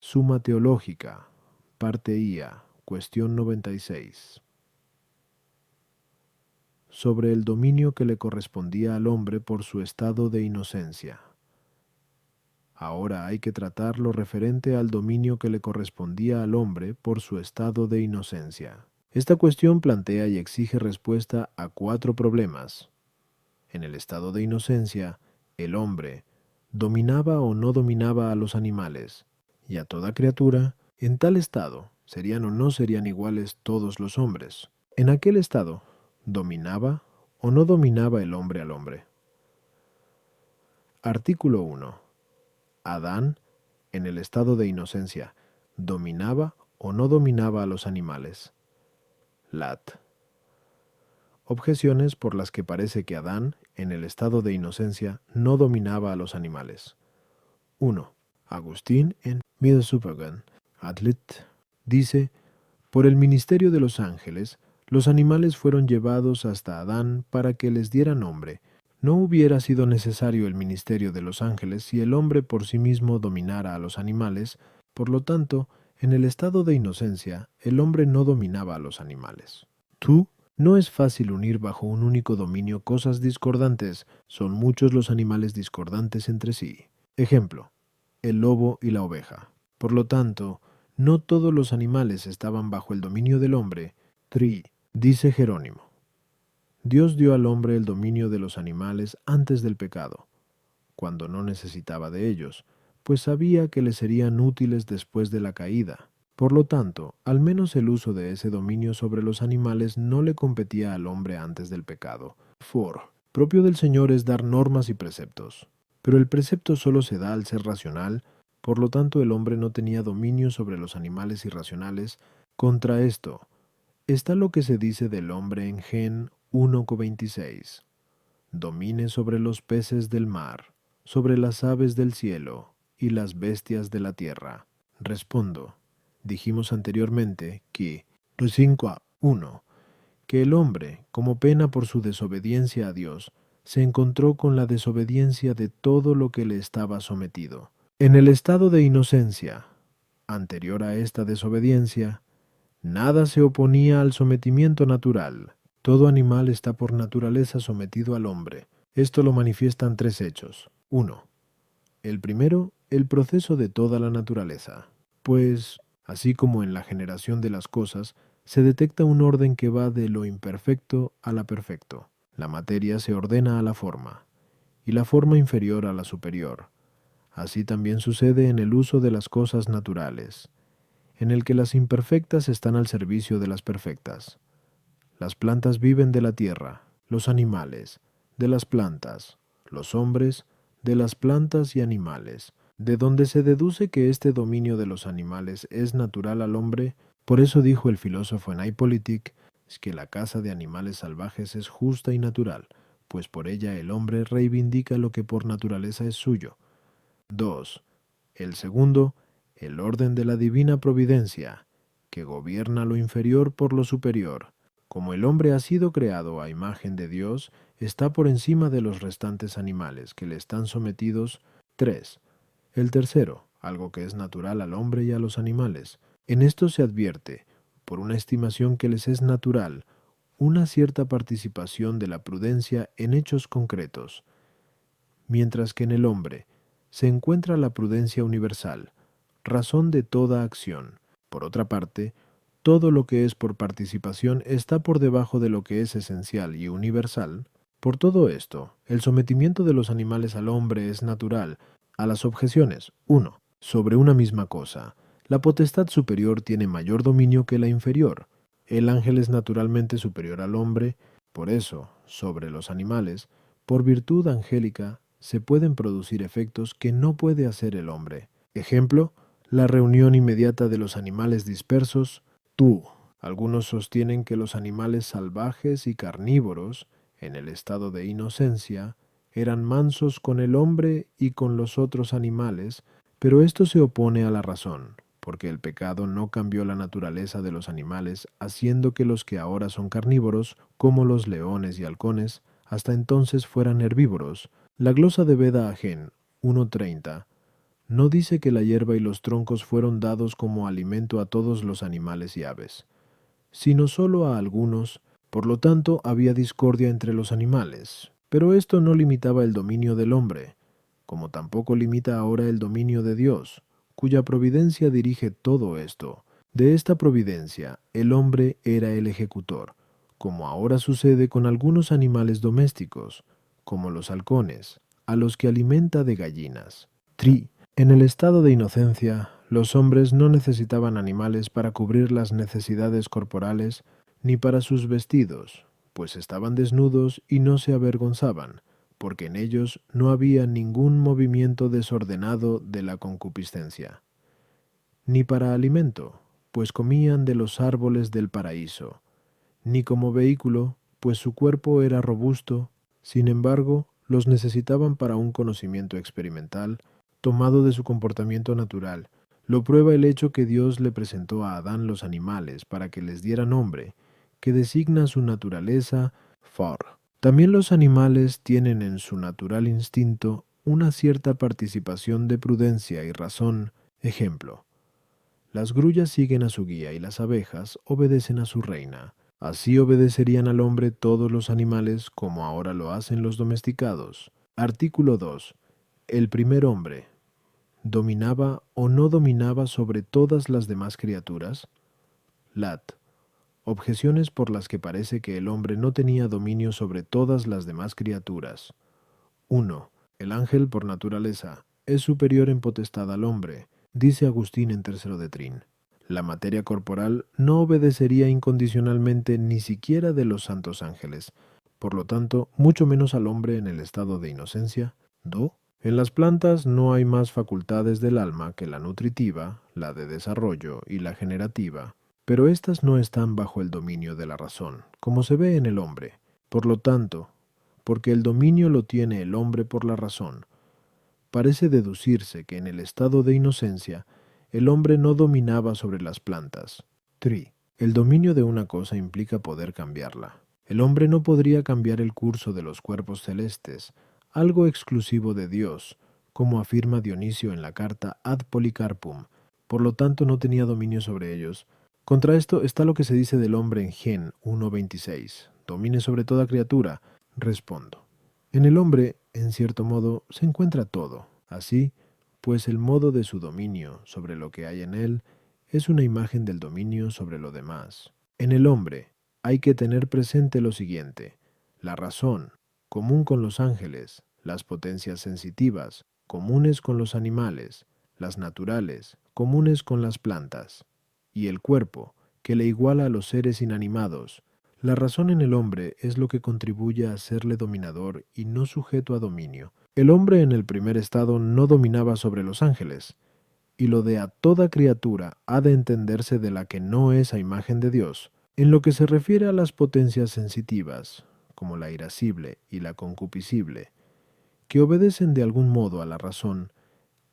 Suma Teológica, parte IA, cuestión 96. Sobre el dominio que le correspondía al hombre por su estado de inocencia. Ahora hay que tratar lo referente al dominio que le correspondía al hombre por su estado de inocencia. Esta cuestión plantea y exige respuesta a 4 problemas. En el estado de inocencia, el hombre dominaba o no dominaba a los animales y a toda criatura. En tal estado, ¿serían o no serían iguales todos los hombres? En aquel estado, ¿dominaba o no dominaba el hombre al hombre? Artículo 1. Adán, en el estado de inocencia, ¿dominaba o no dominaba a los animales? Lat. Objeciones por las que parece que Adán, en el estado de inocencia, no dominaba a los animales. 1. Agustín en Middelsupergen, Atlet, dice: por el ministerio de los ángeles, los animales fueron llevados hasta Adán para que les diera nombre. No hubiera sido necesario el ministerio de los ángeles si el hombre por sí mismo dominara a los animales. Por lo tanto, en el estado de inocencia, el hombre no dominaba a los animales. Tú, no es fácil unir bajo un único dominio cosas discordantes. Son muchos los animales discordantes entre sí. Ejemplo: el lobo y la oveja. Por lo tanto, no todos los animales estaban bajo el dominio del hombre. 3. Dice Jerónimo: Dios dio al hombre el dominio de los animales antes del pecado, cuando no necesitaba de ellos, pues sabía que le serían útiles después de la caída. Por lo tanto, al menos el uso de ese dominio sobre los animales no le competía al hombre antes del pecado. 4. Propio del Señor es dar normas y preceptos, pero el precepto solo se da al ser racional. Por lo tanto, el hombre no tenía dominio sobre los animales irracionales. Contra esto está lo que se dice del hombre en Gen 1:26. Domine sobre los peces del mar, sobre las aves del cielo y las bestias de la tierra. Respondo, dijimos anteriormente que 5:1, que el hombre, como pena por su desobediencia a Dios, se encontró con la desobediencia de todo lo que le estaba sometido. En el estado de inocencia, anterior a esta desobediencia, nada se oponía al sometimiento natural. Todo animal está por naturaleza sometido al hombre. Esto lo manifiestan 3 hechos. 1. El primero, el proceso de toda la naturaleza. Pues, así como en la generación de las cosas, se detecta un orden que va de lo imperfecto a la perfecto. La materia se ordena a la forma, y la forma inferior a la superior. Así también sucede en el uso de las cosas naturales, en el que las imperfectas están al servicio de las perfectas. Las plantas viven de la tierra, los animales, de las plantas, los hombres, de las plantas y animales, de donde se deduce que este dominio de los animales es natural al hombre. Por eso dijo el filósofo en Hippolytique que la caza de animales salvajes es justa y natural, pues por ella el hombre reivindica lo que por naturaleza es suyo. 2. El segundo, el orden de la divina providencia, que gobierna lo inferior por lo superior. Como el hombre ha sido creado a imagen de Dios, está por encima de los restantes animales que le están sometidos. 3. El tercero, algo que es natural al hombre y a los animales. En esto se advierte, por una estimación que les es natural, una cierta participación de la prudencia en hechos concretos, mientras que en el hombre se encuentra la prudencia universal, razón de toda acción. Por otra parte, todo lo que es por participación está por debajo de lo que es esencial y universal. Por todo esto, el sometimiento de los animales al hombre es natural. A las objeciones: 1. Sobre una misma cosa, la potestad superior tiene mayor dominio que la inferior. El ángel es naturalmente superior al hombre. Por eso, sobre los animales, por virtud angélica, se pueden producir efectos que no puede hacer el hombre. Ejemplo, la reunión inmediata de los animales dispersos. Tú. Algunos sostienen que los animales salvajes y carnívoros, en el estado de inocencia, eran mansos con el hombre y con los otros animales, pero esto se opone a la razón, porque el pecado no cambió la naturaleza de los animales, haciendo que los que ahora son carnívoros, como los leones y halcones, hasta entonces fueran herbívoros. La glosa de Beda Agen 1:30 no dice que la hierba y los troncos fueron dados como alimento a todos los animales y aves, sino solo a algunos. Por lo tanto, había discordia entre los animales, pero esto no limitaba el dominio del hombre, como tampoco limita ahora el dominio de Dios, cuya providencia dirige todo esto. De esta providencia, el hombre era el ejecutor, como ahora sucede con algunos animales domésticos, como los halcones, a los que alimenta de gallinas. En el estado de inocencia, los hombres no necesitaban animales para cubrir las necesidades corporales ni para sus vestidos, pues estaban desnudos y no se avergonzaban, porque en ellos no había ningún movimiento desordenado de la concupiscencia. Ni para alimento, pues comían de los árboles del paraíso, ni como vehículo, pues su cuerpo era robusto. Sin embargo, los necesitaban para un conocimiento experimental tomado de su comportamiento natural. Lo prueba el hecho que Dios le presentó a Adán los animales para que les diera nombre, que designa su naturaleza, far. También los animales tienen en su natural instinto una cierta participación de prudencia y razón. Ejemplo: las grullas siguen a su guía y las abejas obedecen a su reina. Así obedecerían al hombre todos los animales como ahora lo hacen los domesticados. Artículo 2. El primer hombre, ¿dominaba o no dominaba sobre todas las demás criaturas? Lat. Objeciones por las que parece que el hombre no tenía dominio sobre todas las demás criaturas. 1. El ángel, por naturaleza, es superior en potestad al hombre, dice Agustín en Tercero de Trin. La materia corporal no obedecería incondicionalmente ni siquiera de los santos ángeles, por lo tanto, mucho menos al hombre en el estado de inocencia. 2. En las plantas no hay más facultades del alma que la nutritiva, la de desarrollo y la generativa, pero éstas no están bajo el dominio de la razón, como se ve en el hombre. Por lo tanto, porque el dominio lo tiene el hombre por la razón, parece deducirse que en el estado de inocencia el hombre no dominaba sobre las plantas. 3. El dominio de una cosa implica poder cambiarla. El hombre no podría cambiar el curso de los cuerpos celestes, algo exclusivo de Dios, como afirma Dionisio en la carta Ad Policarpum, por lo tanto no tenía dominio sobre ellos. Contra esto está lo que se dice del hombre en Gen 1:26, domine sobre toda criatura. Respondo: en el hombre, en cierto modo, se encuentra todo. Así, pues el modo de su dominio sobre lo que hay en él es una imagen del dominio sobre lo demás. En el hombre hay que tener presente lo siguiente: la razón, común con los ángeles; las potencias sensitivas, comunes con los animales; las naturales, comunes con las plantas; y el cuerpo, que le iguala a los seres inanimados. La razón en el hombre es lo que contribuye a hacerle dominador y no sujeto a dominio. El hombre en el primer estado no dominaba sobre los ángeles, y lo de a toda criatura ha de entenderse de la que no es a imagen de Dios. En lo que se refiere a las potencias sensitivas, como la irascible y la concupiscible, que obedecen de algún modo a la razón,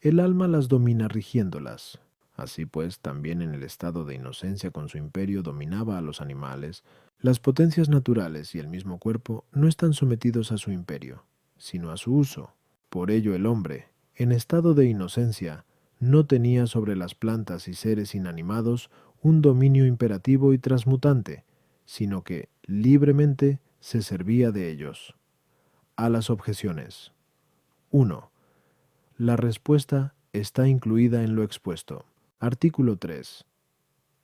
el alma las domina rigiéndolas. Así pues, también en el estado de inocencia con su imperio dominaba a los animales. Las potencias naturales y el mismo cuerpo no están sometidos a su imperio, sino a su uso. Por ello el hombre, en estado de inocencia, no tenía sobre las plantas y seres inanimados un dominio imperativo y transmutante, sino que libremente se servía de ellos. A las objeciones. 1. La respuesta está incluida en lo expuesto. Artículo 3.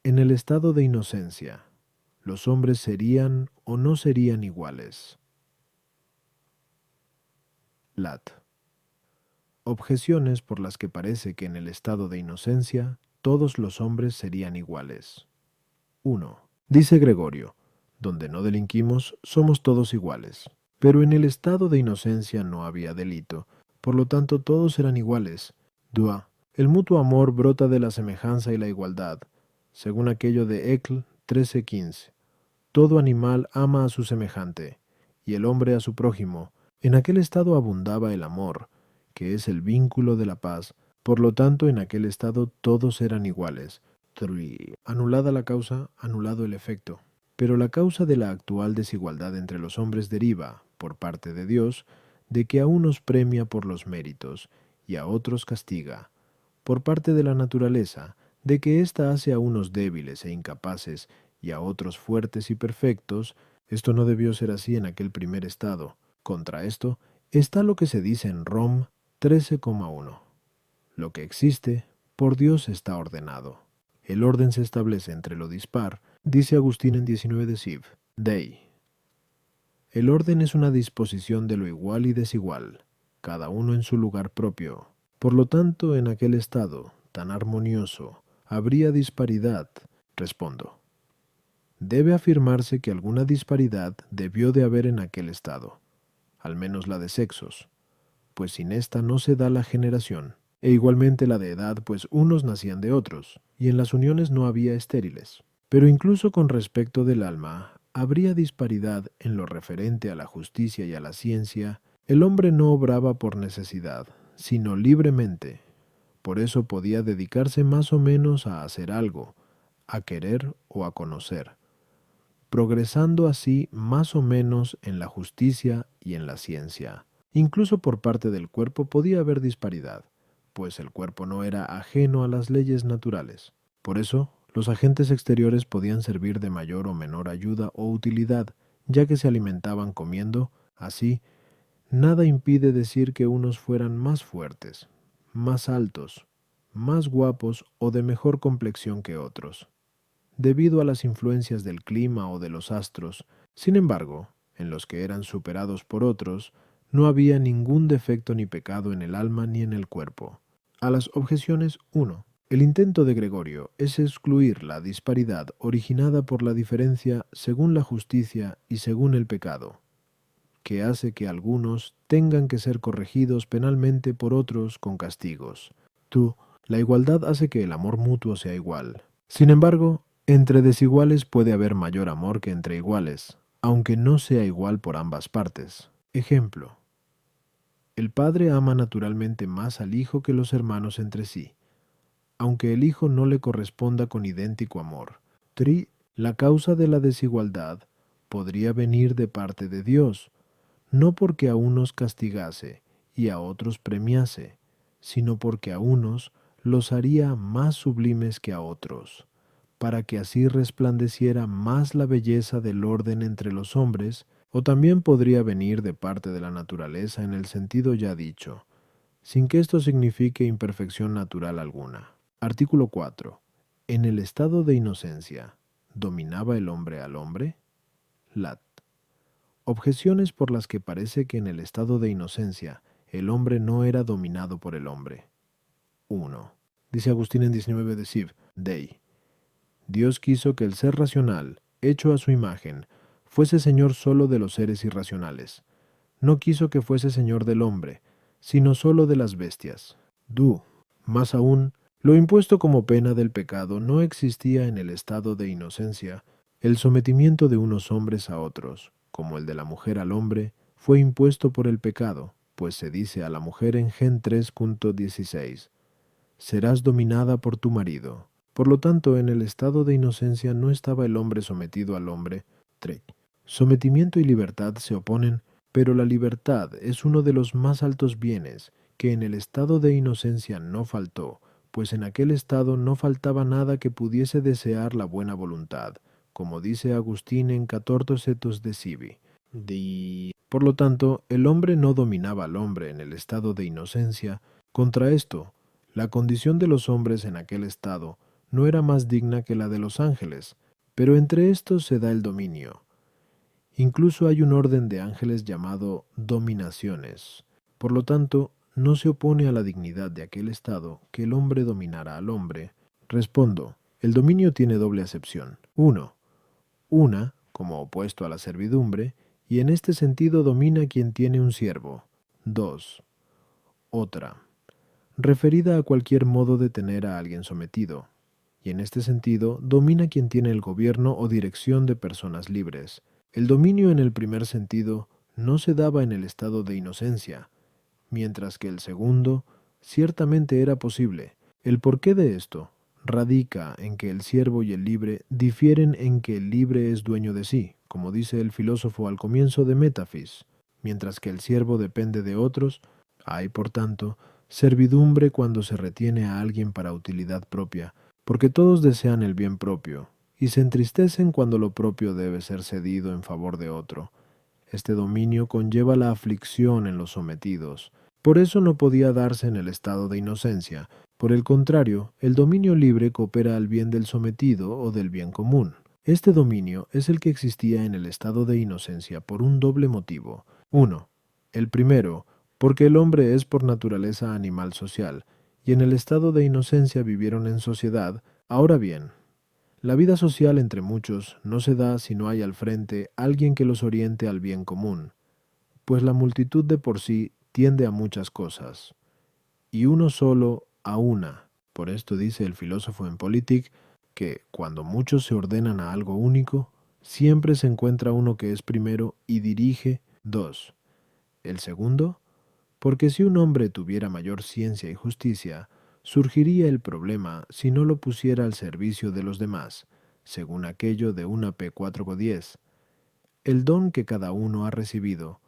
En el estado de inocencia, ¿los hombres serían o no serían iguales? Lat. Objeciones por las que parece que en el estado de inocencia todos los hombres serían iguales. 1. Dice Gregorio: donde no delinquimos, somos todos iguales. Pero en el estado de inocencia no había delito, por lo tanto todos eran iguales. 2. El mutuo amor brota de la semejanza y la igualdad, según aquello de Eccl 13:15. Todo animal ama a su semejante, y el hombre a su prójimo. En aquel estado abundaba el amor, que es el vínculo de la paz. Por lo tanto, en aquel estado todos eran iguales. 3. Anulada la causa, anulado el efecto. Pero la causa de la actual desigualdad entre los hombres deriva, por parte de Dios, de que a unos premia por los méritos y a otros castiga. por parte de la naturaleza, de que ésta hace a unos débiles e incapaces y a otros fuertes y perfectos, esto no debió ser así en aquel primer estado. Contra esto está lo que se dice en Rom 13,1. Lo que existe, por Dios está ordenado. El orden se establece entre lo dispar, dice Agustín en 19 de Siv, Dei. El orden es una disposición de lo igual y desigual, cada uno en su lugar propio. Por lo tanto, en aquel estado tan armonioso, habría disparidad. Respondo. Debe afirmarse que alguna disparidad debió de haber en aquel estado, al menos la de sexos, pues sin esta no se da la generación, e igualmente la de edad, pues unos nacían de otros, y en las uniones no había estériles. Pero incluso con respecto del alma, habría disparidad en lo referente a la justicia y a la ciencia. El hombre no obraba por necesidad, sino libremente. Por eso podía dedicarse más o menos a hacer algo, a querer o a conocer, progresando así más o menos en la justicia y en la ciencia. Incluso por parte del cuerpo podía haber disparidad, pues el cuerpo no era ajeno a las leyes naturales. Por eso, los agentes exteriores podían servir de mayor o menor ayuda o utilidad, ya que se alimentaban comiendo. Así, nada impide decir que unos fueran más fuertes, más altos, más guapos o de mejor complexión que otros, debido a las influencias del clima o de los astros. Sin embargo, en los que eran superados por otros, no había ningún defecto ni pecado en el alma ni en el cuerpo. A las objeciones 1. El intento de Gregorio es excluir la disparidad originada por la diferencia según la justicia y según el pecado, que hace que algunos tengan que ser corregidos penalmente por otros con castigos. Tú, la igualdad hace que el amor mutuo sea igual. Sin embargo, entre desiguales puede haber mayor amor que entre iguales, aunque no sea igual por ambas partes. Ejemplo. El padre ama naturalmente más al hijo que los hermanos entre sí, aunque el hijo no le corresponda con idéntico amor. La causa de la desigualdad podría venir de parte de Dios, no porque a unos castigase y a otros premiase, sino porque a unos los haría más sublimes que a otros, para que así resplandeciera más la belleza del orden entre los hombres. O también podría venir de parte de la naturaleza en el sentido ya dicho, sin que esto signifique imperfección natural alguna. Artículo 4. En el estado de inocencia, ¿dominaba el hombre al hombre? Lat. Objeciones por las que parece que en el estado de inocencia el hombre no era dominado por el hombre. 1. Dice Agustín en 19 de Siv, Dei. Dios quiso que el ser racional, hecho a su imagen, fuese señor solo de los seres irracionales. No quiso que fuese señor del hombre, sino solo de las bestias. Más aún, lo impuesto como pena del pecado no existía en el estado de inocencia. El sometimiento de unos hombres a otros, como el de la mujer al hombre, fue impuesto por el pecado, pues se dice a la mujer en Gen 3.16, serás dominada por tu marido. Por lo tanto, en el estado de inocencia no estaba el hombre sometido al hombre. 3. Sometimiento y libertad se oponen, pero la libertad es uno de los más altos bienes, que en el estado de inocencia no faltó, pues en aquel estado no faltaba nada que pudiese desear la buena voluntad, como dice Agustín en 14 de Sivi. Por lo tanto, el hombre no dominaba al hombre en el estado de inocencia. Contra esto, la condición de los hombres en aquel estado no era más digna que la de los ángeles, pero entre estos se da el dominio. Incluso hay un orden de ángeles llamado dominaciones. Por lo tanto, no se opone a la dignidad de aquel estado que el hombre dominara al hombre. Respondo, el dominio tiene doble acepción. 1. Una, como opuesto a la servidumbre, y en este sentido domina quien tiene un siervo. 2. Otra, referida a cualquier modo de tener a alguien sometido, y en este sentido domina quien tiene el gobierno o dirección de personas libres. El dominio en el primer sentido no se daba en el estado de inocencia, mientras que el segundo ciertamente era posible. El porqué de esto radica en que el siervo y el libre difieren en que el libre es dueño de sí, como dice el filósofo al comienzo de Metafis, mientras que el siervo depende de otros. Hay, por tanto, servidumbre cuando se retiene a alguien para utilidad propia, porque todos desean el bien propio, y se entristecen cuando lo propio debe ser cedido en favor de otro. Este dominio conlleva la aflicción en los sometidos. Por eso no podía darse en el estado de inocencia. Por el contrario, el dominio libre coopera al bien del sometido o del bien común. Este dominio es el que existía en el estado de inocencia por un doble motivo. 1. El primero, porque el hombre es por naturaleza animal social, y en el estado de inocencia vivieron en sociedad. Ahora bien, la vida social entre muchos no se da si no hay al frente alguien que los oriente al bien común, pues la multitud de por sí tiende a muchas cosas, y uno solo a una. Por esto dice el filósofo en Politic que cuando muchos se ordenan a algo único, siempre se encuentra uno que es primero y dirige. 2. El segundo, porque si un hombre tuviera mayor ciencia y justicia, surgiría el problema si no lo pusiera al servicio de los demás, según aquello de una P 4:10. El don que cada uno ha recibido,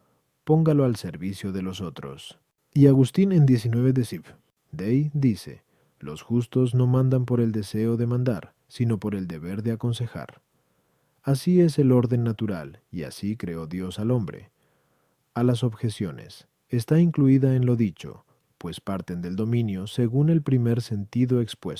póngalo al servicio de los otros. Y Agustín en 19 de Civ. Dei dice, los justos no mandan por el deseo de mandar, sino por el deber de aconsejar. Así es el orden natural, y así creó Dios al hombre. A las objeciones, está incluida en lo dicho, pues parten del dominio según el primer sentido expuesto.